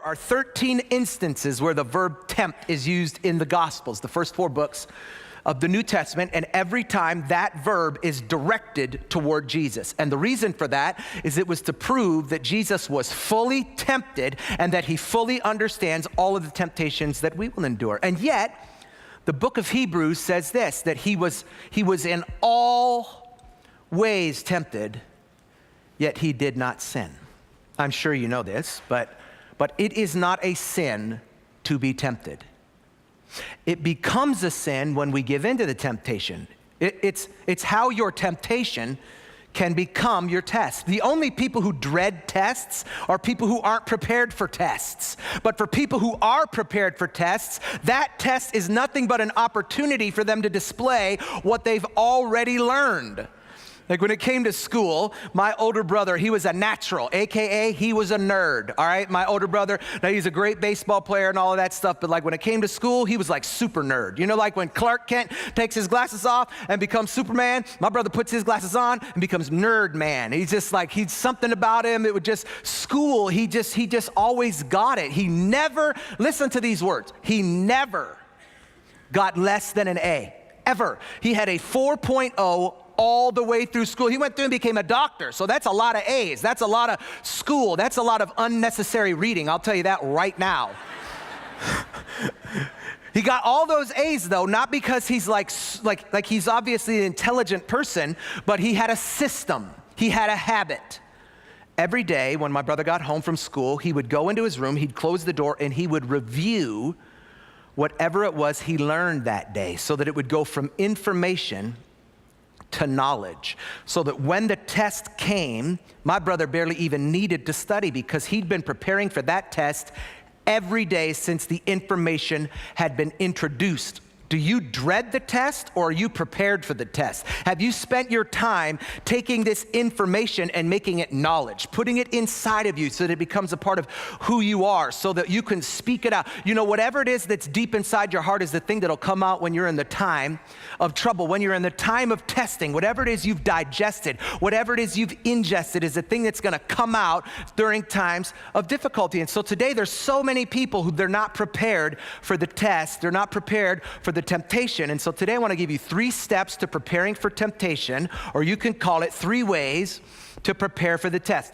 are 13 instances where the verb tempt is used in the Gospels, the first 4 books of the New Testament, and every time that verb is directed toward Jesus. And the reason for that is it was to prove that Jesus was fully tempted and that he fully understands all of the temptations that we will endure. And yet, the book of Hebrews says this, that he was in all ways tempted, yet he did not sin. I'm sure you know this, but it is not a sin to be tempted. It becomes a sin when we give in to the temptation. It's how your temptation can become your test. The only people who dread tests are people who aren't prepared for tests. But for people who are prepared for tests, that test is nothing but an opportunity for them to display what they've already learned. Like when it came to school, my older brother, he was a natural, AKA he was a nerd, all right? My older brother, now he's a great baseball player and all of that stuff, but like when it came to school, he was like super nerd. You know, like when Clark Kent takes his glasses off and becomes Superman, my brother puts his glasses on and becomes Nerd Man. He's just like, he's something about him, it would just, school, he just always got it. He never, listen to these words, he never got less than an A, ever. He had a 4.0 all the way through school. He went through and became a doctor, so that's a lot of A's. That's a lot of school. That's a lot of unnecessary reading. I'll tell you that right now. He got all those A's though, not because he's like he's obviously an intelligent person, but he had a system. He had a habit. Every day when my brother got home from school, he would go into his room, he'd close the door, and he would review whatever it was he learned that day so that it would go from information to knowledge, so that when the test came, my brother barely even needed to study because he'd been preparing for that test every day since the information had been introduced. Do you dread the test or are you prepared for the test? Have you spent your time taking this information and making it knowledge, putting it inside of you so that it becomes a part of who you are, so that you can speak it out? You know, whatever it is that's deep inside your heart is the thing that'll come out when you're in the time of trouble, when you're in the time of testing. Whatever it is you've digested, whatever it is you've ingested is the thing that's gonna come out during times of difficulty. And so today there's so many people who they're not prepared for the test, they're not prepared for the temptation. And so today I want to give you 3 steps to preparing for temptation, or you can call it 3 ways to prepare for the test.